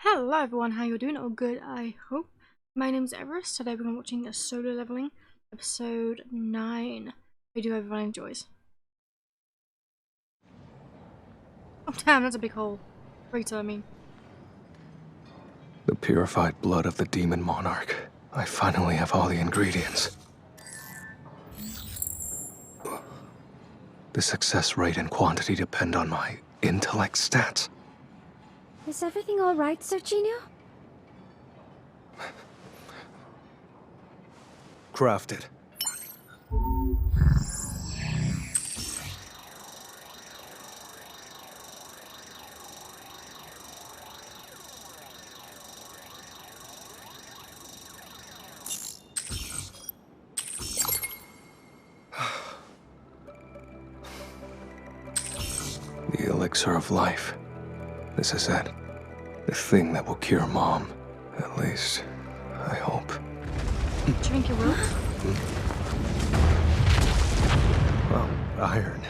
Hello everyone, how you doing? All good, I hope. My name's Everest. Today we're watching a solo leveling, episode 9. I do hope everyone enjoys. Oh damn, that's a big hole. Crater, I mean. The purified blood of the demon monarch. I finally have all the ingredients. The success rate and quantity depend on my intellect stats. Is everything all right, Sir Jin-woo? Crafted. The elixir of life. This is it. The thing that will cure Mom. At least, I hope. Do you think it will? Well, iron.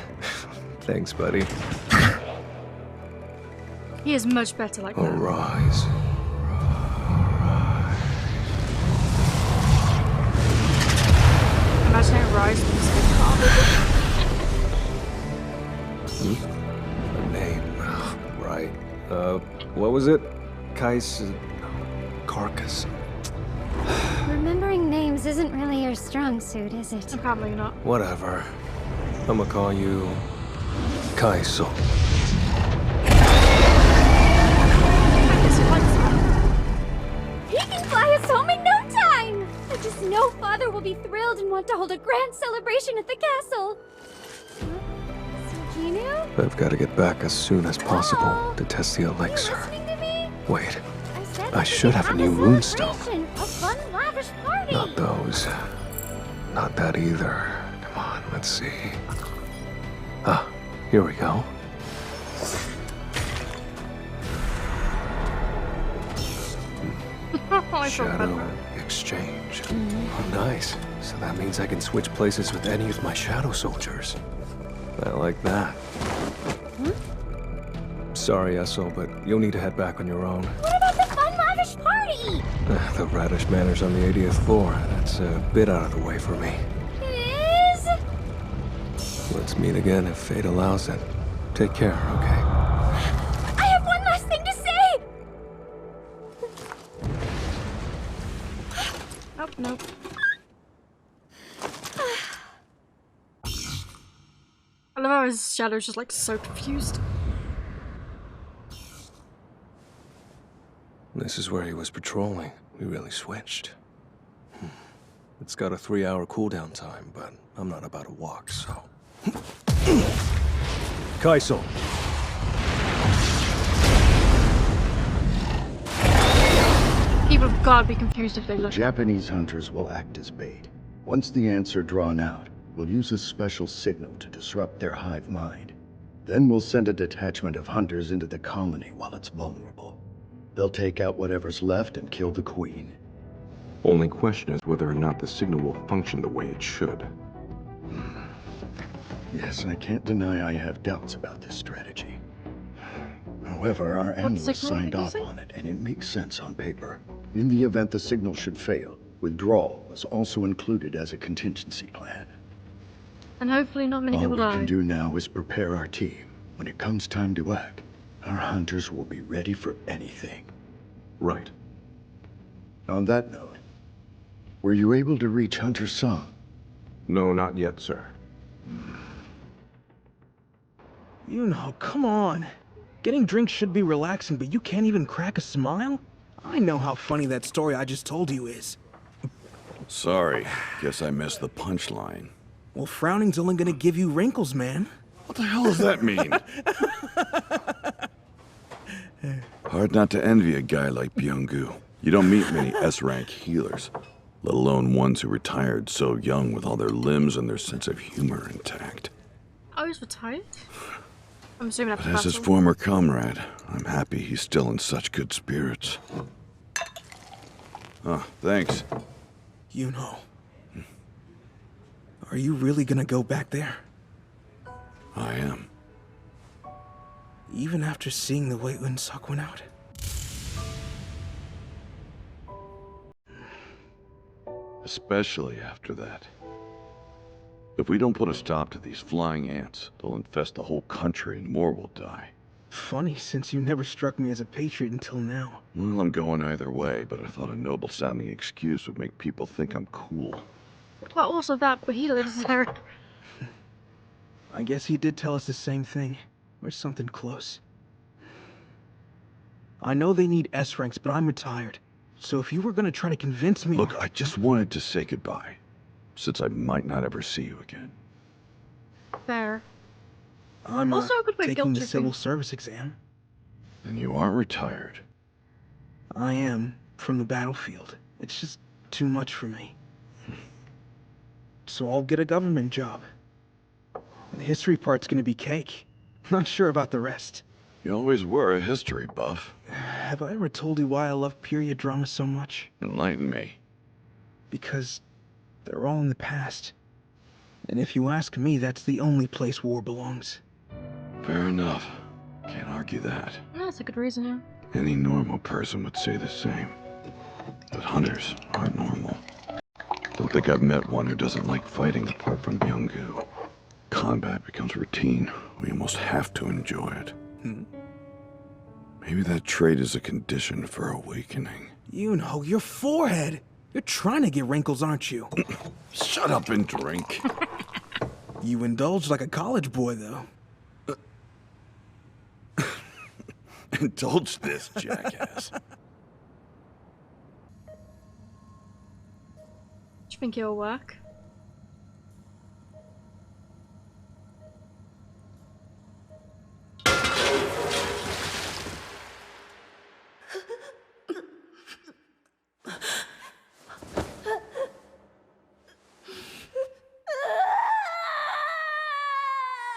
Thanks, buddy. He is much better like that. Arise. Imagine it rise from this big car. A name. Right. What was it? Carcass. Remembering names isn't really your strong suit, is it? Probably not. Whatever. I'm gonna call you Kaiso. He can fly us home in no time! I just know Father will be thrilled and want to hold a grand celebration at the castle. Sir Jin-woo? I've got to get back as soon as possible Hello? to test the Are you elixir. listening to me? Wait, I said I we should could have a new a moonstone. celebration, a fun, lavish party! Not those. Not that either. Come on, let's see. Ah, here we go. I feel Shadow better. exchange. Oh, nice. So that means I can switch places with any of my shadow soldiers. I like that. Sorry, Essel, but you'll need to head back on your own. What about the fun, lavish party? The radish manor's on the 80th floor. That's a bit out of the way for me. It is? Let's meet again if fate allows it. Take care, okay? I have one last thing to say! Oh, no. I love how his shadow's just like so confused. This is where he was patrolling. We really switched. It's got a 3-hour cooldown time, but I'm not about to walk, so... Kaiso! People have got to be confused if they look. Japanese hunters will act as bait. Once the ants are drawn out, we'll use a special signal to disrupt their hive mind. Then we'll send a detachment of hunters into the colony while it's vulnerable. They'll take out whatever's left and kill the queen. Only question is whether or not the signal will function the way it should. Yes, I can't deny I have doubts about this strategy. However, our analysts signal signed did you off say? on it, and it makes sense on paper. In the event the signal should fail, withdrawal was also included as a contingency plan. And hopefully not many All people we die. can do now is prepare our team. When it comes time to act, our hunters will be ready for anything. Right. On that note, were you able to reach Hunter Song? No, not yet, sir. You know, come on. Getting drinks should be relaxing, but you can't even crack a smile? I know how funny that story I just told you is. Sorry, guess I missed the punchline. Well, frowning's only gonna give you wrinkles, man. What the hell does that mean? Hard not to envy a guy like Byung-gu. You don't meet many S-rank healers, let alone ones who retired so young with all their limbs and their sense of humor intact. Oh, he's retired? I'm assuming after But as his battle. former comrade, I'm happy he's still in such good spirits. Oh, thanks. You know. Are you really gonna go back there? I am. Even after seeing the way Unsak went out? especially after that. If we don't put a stop to these flying ants, they'll infest the whole country and more will die. Funny, since you never struck me as a patriot until now. Well, I'm going either way, but I thought a noble-sounding excuse would make people think I'm cool. Well, also that, but he lives there. I guess he did tell us the same thing, or something close. I know they need S ranks, but I'm retired. So if you were gonna try to convince me... Look, I just wanted to say goodbye, since I might not ever see you again. Fair. I'm Also a good way of taking the guilt civil tripping. service exam. And you aren't retired. I am, from the battlefield. It's just too much for me. So I'll get a government job. The history part's gonna be cake. Not sure about the rest. You always were a history buff. Have I ever told you why I love period drama so much? Enlighten me. Because they're all in the past. And if you ask me, that's the only place war belongs. Fair enough. Can't argue that. That's a good reason, yeah. Any normal person would say the same. But hunters aren't normal. Don't think I've met one who doesn't like fighting apart from Jin-woo. Combat becomes routine. We almost have to enjoy it. Maybe that trait is a condition for awakening. You know, your forehead! You're trying to get wrinkles, aren't you? Shut up and drink. You indulge like a college boy, though. Indulge this, jackass. Do you think it'll work?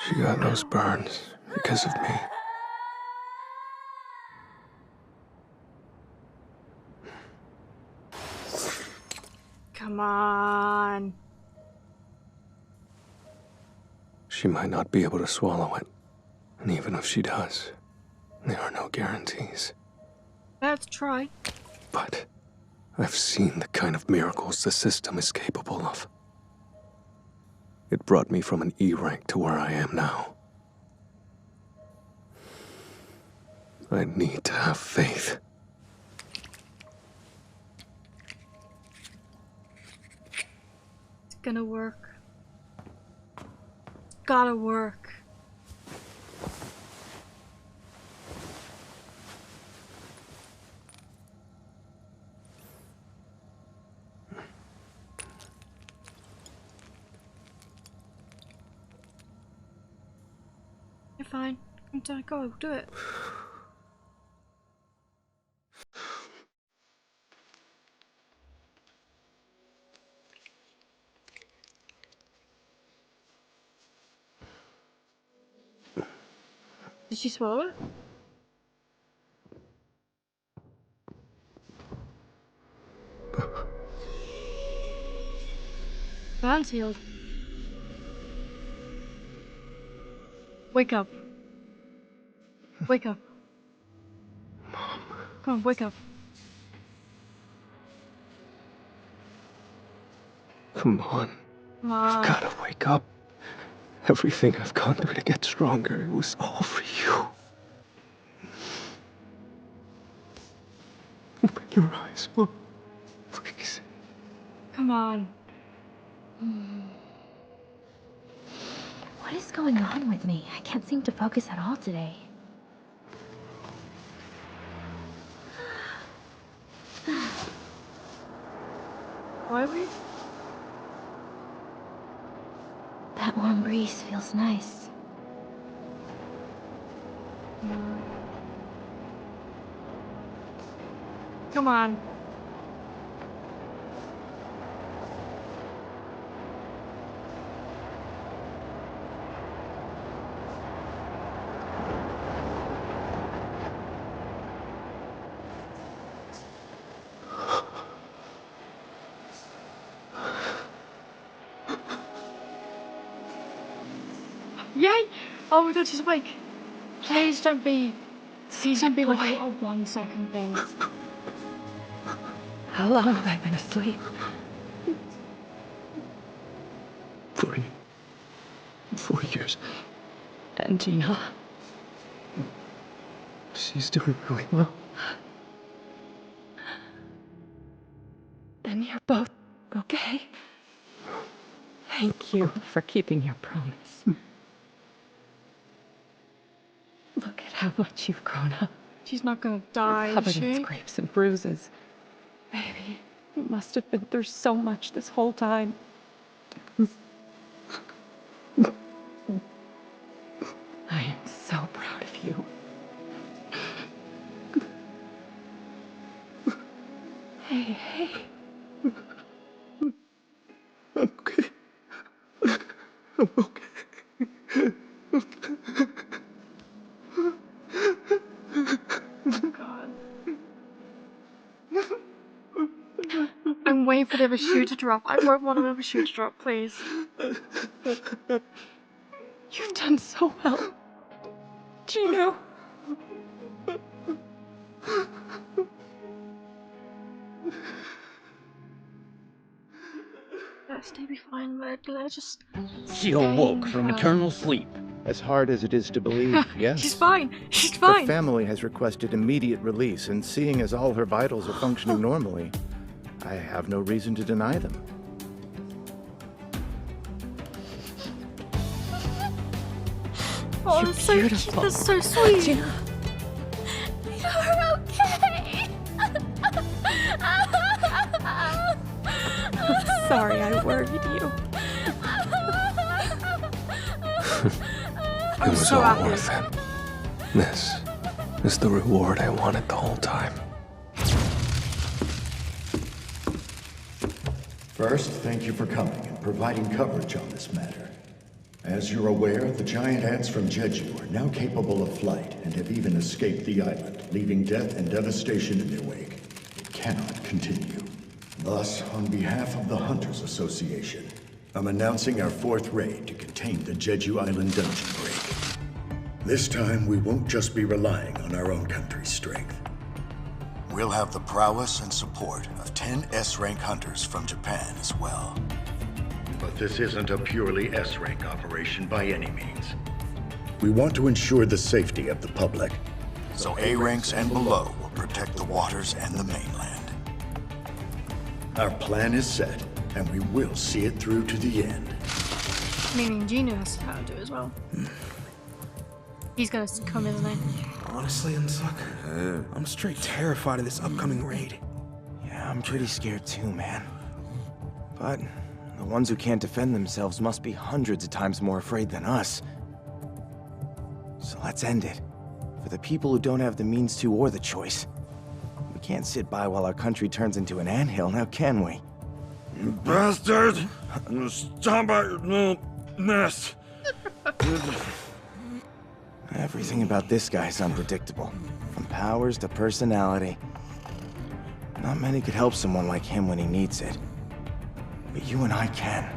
She got those burns because of me. Come on. She might not be able to swallow it. And even if she does, there are no guarantees. Let's try. But I've seen the kind of miracles the system is capable of. It brought me from an E rank to where I am now. I need to have faith. It's gonna work. It's gotta work. You're fine. Go, do it. Did she swallow it? Burns healed. Wake up. Wake up. Mom. Come on, wake up. Come on. Come I've on. gotta wake up. Everything I've gone through to get stronger, it was all for you. Open your eyes, Mom. Please. Come on. What is going on with me? I can't seem to focus at all today. Why we? That warm breeze feels nice. Come on. Yay! Oh my god, she's awake. Please don't be like a 1 second thing. How long have I been asleep? 4 years. And Gina. She's doing really well. Then you're both okay. Thank you for keeping your promise. Look at how much you've grown up. She's not gonna die, is Covered in she? scrapes and bruises. Baby, you must have been through so much this whole time. I am so proud of you. Hey. I'm okay. I'm okay. God. I'm waiting for the other shoe to drop. I won't want another shoe to drop, please. You've done so well. Gino. Stay be fine, let's just. She awoke from eternal sleep. As hard as it is to believe, yes. She's fine. She's Her fine. family has requested immediate release, and seeing as all her vitals are functioning normally, I have no reason to deny them. Oh, You're that's so beautiful. cute. That's so sweet. Gina. You're okay. I'm sorry I worried you. It was so all happy. worth it. This is the reward I wanted the whole time. First, thank you for coming and providing coverage on this matter. As you're aware, the giant ants from Jeju are now capable of flight and have even escaped the island, leaving death and devastation in their wake. It cannot continue. Thus, on behalf of the Hunters Association, I'm announcing our fourth raid to contain the Jeju Island dungeon break. This time, we won't just be relying on our own country's strength. We'll have the prowess and support of 10 S-rank hunters from Japan as well. But this isn't a purely S-rank operation by any means. We want to ensure the safety of the public, so A-ranks and below will protect the waters and the mainland. Our plan is set, and we will see it through to the end. Meaning Gino has to do as well. He's gonna come, isn't he? Honestly, Unsuk, I'm straight terrified of this upcoming raid. Yeah, I'm pretty scared too, man. But the ones who can't defend themselves must be hundreds of times more afraid than us. So let's end it. For the people who don't have the means to or the choice. We can't sit by while our country turns into an anthill, now can we? You bastard! Stop at your little nest! Everything about this guy's unpredictable. From powers to personality. Not many could help someone like him when he needs it. But you and I can.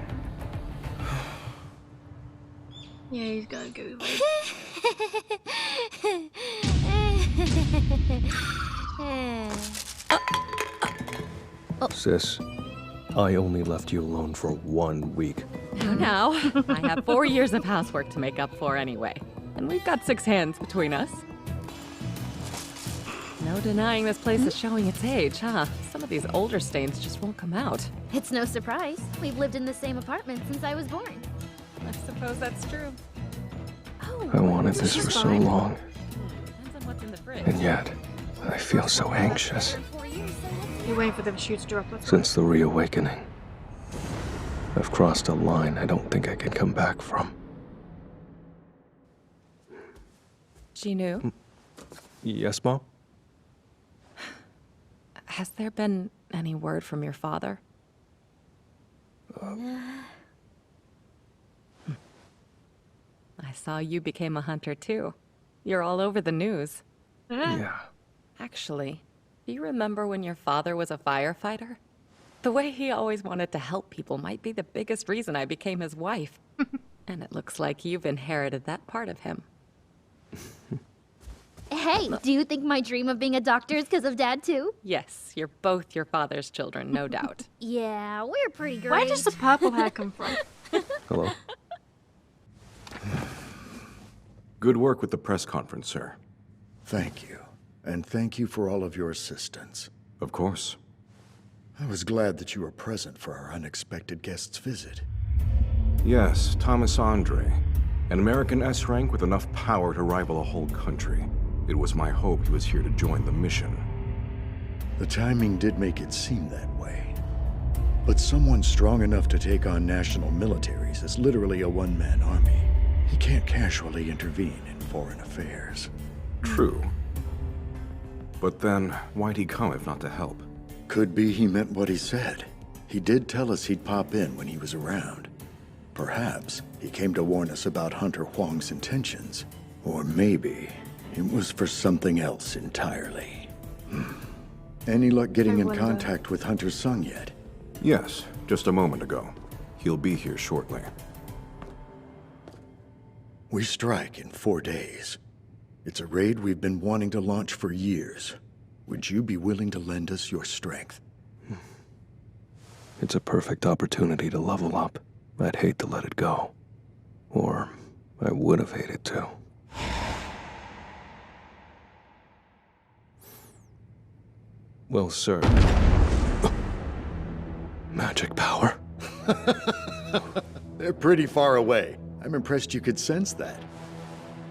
Yeah, he's gonna go. Sis, I only left you alone for 1 week. Now, I have 4 years of housework to make up for anyway. And we've got 6 hands between us. No denying this place is showing its age, huh? Some of these older stains just won't come out. It's no surprise. We've lived in the same apartment since I was born. I suppose that's true. Oh, I wanted this for so long, Depends on what's in the fridge. and yet, I feel so anxious. 4 years, so let's You're waiting for the other shoe to drop. Let's go. Since the reawakening, I've crossed a line I don't think I can come back from. Jin-woo, Yes, Mom? has there been any word from your father? I saw you became a hunter too. You're all over the news. Yeah. Actually, do you remember when your father was a firefighter? The way he always wanted to help people might be the biggest reason I became his wife. And it looks like you've inherited that part of him. Hey, do you think my dream of being a doctor is because of Dad too? Yes, you're both your father's children, no doubt. Yeah, we're pretty great. Where does the purple hair come from? Hello? Good work with the press conference, sir. Thank you. And thank you for all of your assistance. Of course. I was glad that you were present for our unexpected guest's visit. Yes, Thomas Andre. An American S-rank with enough power to rival a whole country. It was my hope he was here to join the mission. The timing did make it seem that way. But someone strong enough to take on national militaries is literally a one-man army. He can't casually intervene in foreign affairs. True. But then, why'd he come if not to help? Could be he meant what he said. He did tell us he'd pop in when he was around. Perhaps he came to warn us about Hunter Huang's intentions. Or maybe it was for something else entirely. Any luck getting in contact with Hunter Sung yet? Yes, just a moment ago. He'll be here shortly. We strike in 4 days. It's a raid we've been wanting to launch for years. Would you be willing to lend us your strength? It's a perfect opportunity to level up. I'd hate to let it go. Or I would have hated to. Well, sir. Magic power. They're pretty far away. I'm impressed you could sense that.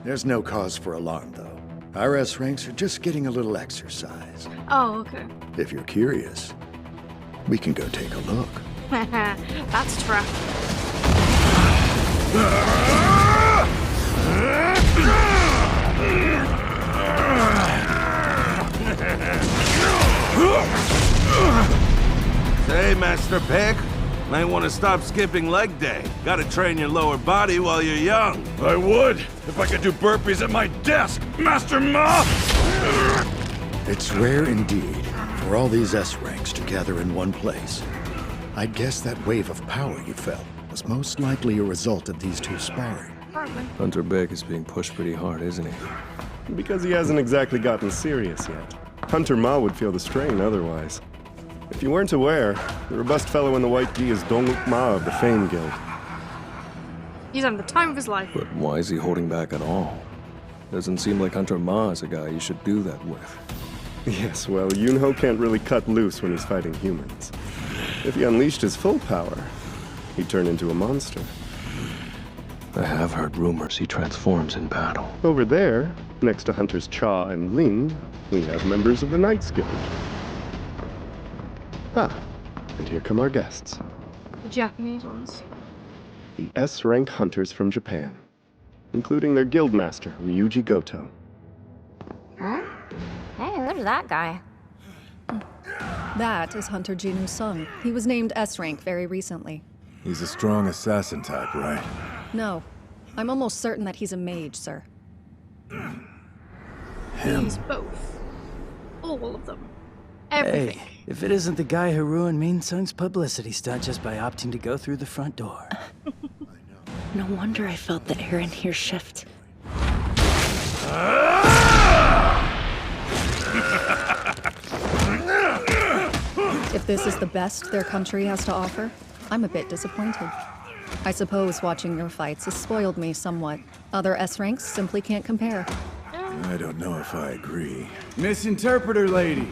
There's no cause for alarm, though. Our S ranks are just getting a little exercise. Oh, okay. If you're curious, we can go take a look. That's trap. Say, Master Pig, might want to stop skipping leg day. Gotta train your lower body while you're young. I would, if I could do burpees at my desk, Master Ma! It's rare indeed for all these S ranks to gather in one place. I'd guess that wave of power you felt was most likely a result of these two sparring. Hunter Beck is being pushed pretty hard, isn't he? Because he hasn't exactly gotten serious yet. Hunter Ma would feel the strain otherwise. If you weren't aware, the robust fellow in the white gi is Dongguk Ma of the Fame Guild. He's having the time of his life. But why is he holding back at all? Doesn't seem like Hunter Ma is a guy you should do that with. Yes, well, Yunho can't really cut loose when he's fighting humans. If he unleashed his full power, he'd turn into a monster. I have heard rumors he transforms in battle. Over there, next to Hunters Cha and Ling, we have members of the Knights Guild. Ah, and here come our guests. The Japanese ones. The S-rank hunters from Japan, including their guildmaster, Ryuji Goto. Huh? Hey, who's that guy? That is Hunter Jin-woo Sung. He was named S-rank very recently. He's a strong assassin type, right? No. I'm almost certain that he's a mage, sir. He's both. All of them. Everything. Hey, if it isn't the guy who ruined Min Sung's publicity stunt just by opting to go through the front door. No wonder I felt the air in here shift. If this is the best their country has to offer, I'm a bit disappointed. I suppose watching your fights has spoiled me somewhat. Other S-ranks simply can't compare. I don't know if I agree. Misinterpreter lady.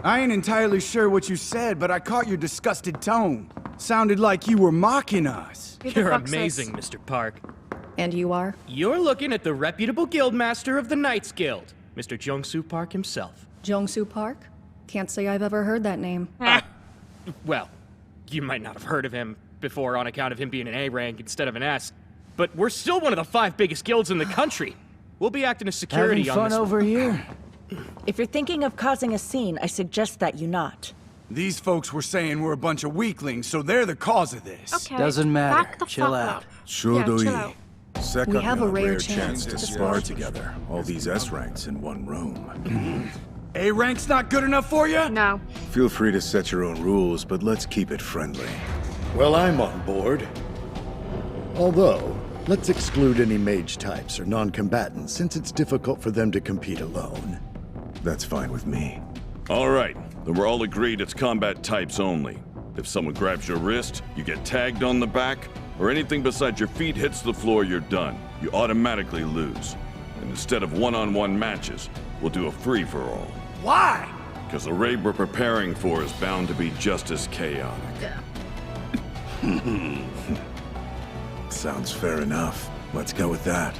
I ain't entirely sure what you said, but I caught your disgusted tone. Sounded like you were mocking us. You're amazing, Mr. Park. And you are? You're looking at the reputable guildmaster of the Knights Guild, Mr. Jung-soo Park himself. Jung-soo Park? Can't say I've ever heard that name. Well, you might not have heard of him before on account of him being an A rank instead of an S, but we're still one of the 5 biggest guilds in the country. We'll be acting as security Having on fun this over here? If you're thinking of causing a scene, I suggest that you not. These folks were saying we're a bunch of weaklings, so they're the cause of this. Okay. Doesn't matter. Chill out. Shodoi. We have a rare chance to spar together. All these S ranks in one room. A rank's not good enough for you? No. Feel free to set your own rules, but let's keep it friendly. Well, I'm on board. Although, let's exclude any mage types or non-combatants since it's difficult for them to compete alone. That's fine with me. All right, then we're all agreed it's combat types only. If someone grabs your wrist, you get tagged on the back, or anything besides your feet hits the floor, you're done. You automatically lose. And instead of one-on-one matches, we'll do a free-for-all. Why? Because the raid we're preparing for is bound to be just as chaotic. Sounds fair enough. Let's go with that.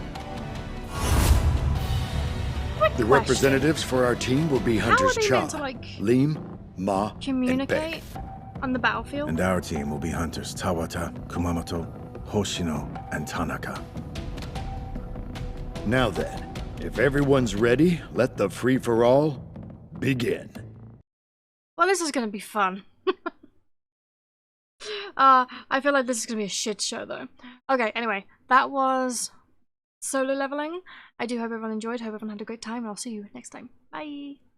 The representatives for our team will be Hunters they Cha, meant to, like, Leem, Ma, communicate on the battlefield? And our team will be Hunters Tawata, Kumamoto, Hoshino, and Tanaka. Now then, if everyone's ready, let the free-for-all begin. Well, this is gonna be fun. I feel like this is gonna be a shit show though. Okay, anyway, that was solo leveling. I do hope everyone enjoyed, hope everyone had a great time, and I'll see you next time. Bye!